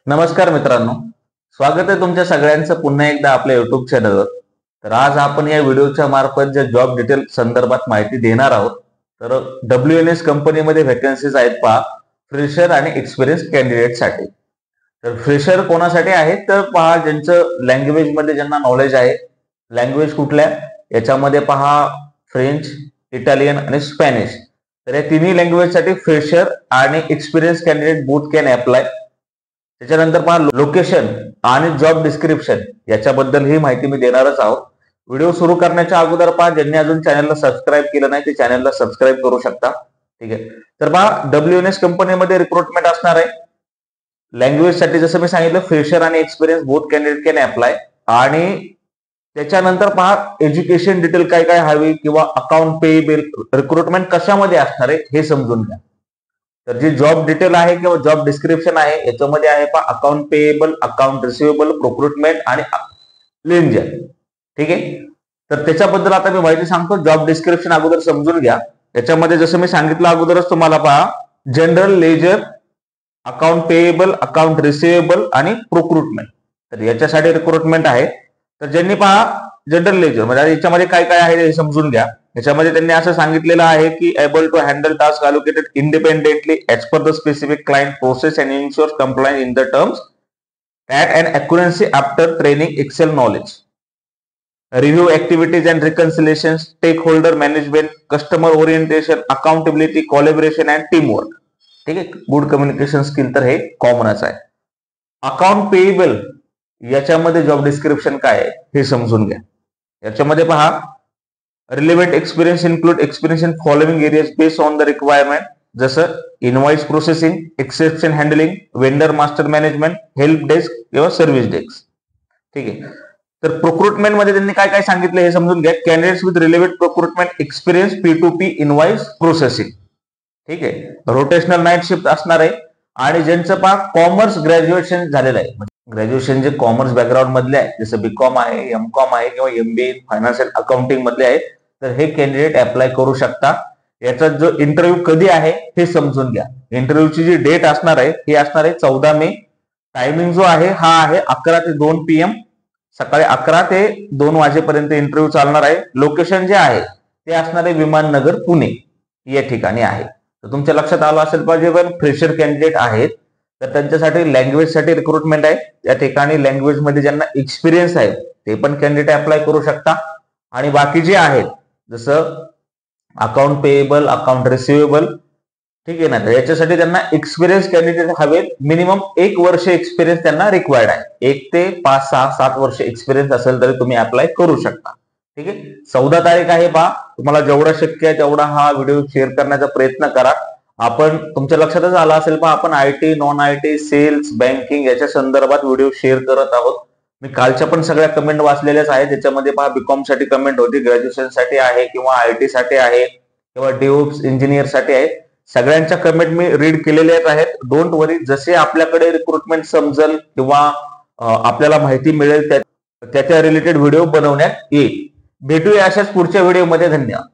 नमस्कार मित्रांनो, स्वागत आहे तुमच्या सगळ्यांचं पुन्हा एकदा आपल्या युट्यूब चॅनलवर. तर आज आपण या व्हिडिओच्या मार्फत जे जॉब डिटेल संदर्भात माहिती देणार आहोत. तर WNS कंपनीमध्ये व्हॅकन्सीज आहेत पहा, फ्रेशर आणि एक्सपिरियन्स कॅन्डिडेटसाठी. तर फ्रेशर कोणासाठी आहेत तर पहा, ज्यांचं लँग्वेजमध्ये ज्यांना नॉलेज आहे. लँग्वेज कुठल्या याच्यामध्ये पहा, फ्रेंच, इटालियन आणि स्पॅनिश. तर या तिन्ही लँग्वेजसाठी फ्रेशर आणि experience candidate both can apply. त्याच्यानंतर पहा, लोकेशन आणि जॉब डिस्क्रिप्शन याच्याबद्दल ही माहिती मी देणारच आहोत. व्हिडिओ सुरू करण्याच्या अगोदर पहा, ज्यांनी अजून चॅनलला सबस्क्राईब केलं नाही ते चॅनलला सबस्क्राईब करू शकता. ठीक आहे. तर पहा, WNS कंपनीमध्ये रिक्रुटमेंट असणार आहे. लँग्वेज साठी जसं मी सांगितलं, फ्रेशर आणि experience both candidate can apply. आणि त्याच्यानंतर पहा, एज्युकेशन डिटेल काय काय हवी किंवा अकाउंट पेएबल, रिक्रुटमेंट कशामध्ये असणार आहे हे समजून घ्या. तर जी जॉब डिटेल आहे किंवा जॉब डिस्क्रिप्शन आहे याच्यामध्ये आहे पहा, अकाउंट पेएबल, अकाउंट रिसिवेबल, प्रोक्रुटमेंट आणि लेंजर. ठीक आहे. तर त्याच्याबद्दल आता मी माहिती सांगतो. जॉब डिस्क्रिप्शन अगोदर समजून घ्या. याच्यामध्ये जसं मी सांगितलं अगोदरच तुम्हाला पहा, general ledger, account payable, account receivable आणि प्रोक्रुटमेंट. तर याच्यासाठी रिक्रुटमेंट आहे. तर ज्यांनी पहा जनरल लेजर म्हणजे याच्यामध्ये काय काय आहे हे समजून घ्या. याच्यामध्ये त्यांनी असं सांगितलेलं आहे की able to handle task allocated independently as per the specific client process and ensures compliance in the terms at and accuracy after training excel knowledge, review activities and reconciliation, stakeholder management, customer orientation, accountability, collaboration and team work. ठीक आहे. Good communication skill तर हे कॉमनच आहे. Account payable याच्यामध्ये job description काय आहे हे समजून घ्या. याच्यामध्ये पहा, relevant experience include experience in following areas based on the requirement, जसं invoice processing, exception handling, vendor master management, help desk किंवा सर्व्हिस डेस्क. ठीक आहे. तर प्रोक्रुटमेंट मध्ये त्यांनी काय काय सांगितलं हे समजून घ्या. Candidates with relevant procurement experience P2P invoice processing. ठीक आहे. रोटेशनल नाईट शिफ्ट असणार आहे. आणि ज्यांचं पहा कॉमर्स ग्रॅज्युएशन झालेलं आहे, ग्रॅज्युएशन जे कॉमर्स बॅकग्राऊंड मधले आहे, जसं BCom आहे, MCom आहे किंवा MBA फायनान्स अँड अकाउंटिंग मधले आहे, तर हे कॅन्डिडेट अप्लाय करू शकता. याचा जो इंटरव्ह्यू कधी आहे हे समजून घ्या. इंटरव्ह्यूची जी डेट असणार आहे ही असणार आहे 14 मे. टायमिंग जो आहे हा आहे 11 ते 2 PM, सकाळी 11 ते 2 वाजेपर्यंत इंटरव्ह्यू चालणार आहे. लोकेशन जे आहे ते असणार आहे विमाननगर, पुणे या ठिकाणी आहे. तर तुमच्या लक्षात आलं असेल पाहिजे, पण फ्रेशर कॅन्डिडेट आहेत तर त्यांच्यासाठी लँग्वेजसाठी रिक्रुटमेंट आहे. या ठिकाणी लँग्वेज मध्ये ज्यांना एक्सपिरियन्स आहे ते पण कॅन्डिडेट अप्लाय करू शकता. आणि बाकी जे आहेत जसं अकाउंट पेएबल, अकाउंट रिसिवेबल, ठीक आहे ना, तर याच्यासाठी त्यांना एक्सपिरियन्स कॅन्डिडेट हवेत. मिनिमम 1 वर्ष एक्सपिरियन्स त्यांना रिक्वायर्ड आहे. 1 ते 5, 6, 7 वर्ष एक्सपिरियन्स असेल तरी तुम्ही अप्लाय करू शकता. ठीक आहे. 14 तारीख आहे पहा. तुम्हाला जेवढा शक्य आहे तेवढा हा व्हिडिओ शेअर करण्याचा प्रयत्न करा. आपण तुमच्या लक्षातच आला असेल पहा, आपण IT, non IT, sales, banking याच्या संदर्भात व्हिडिओ शेअर करत आहोत. मी कालच्या पण सगळ्या कमेंट वाचलेल्याच आहेत. त्याच्यामध्ये पहा, BCom साठी कमेंट होती, ग्रॅज्युएशन साठी आहे किंवा IT साठी आहे किंवा DevOps इंजिनियर साठी आहे. सगळ्यांच्या कमेंट मी रीड केलेल्याच आहेत. डोंट वरी, जसे आपल्याकडे रिक्रुटमेंट समजेल किंवा आपल्याला माहिती मिळेल त्याच्या रिलेटेड व्हिडिओ बनवण्यात येईल. भेटूया अशाच पुढच्या व्हिडिओमध्ये. धन्यवाद.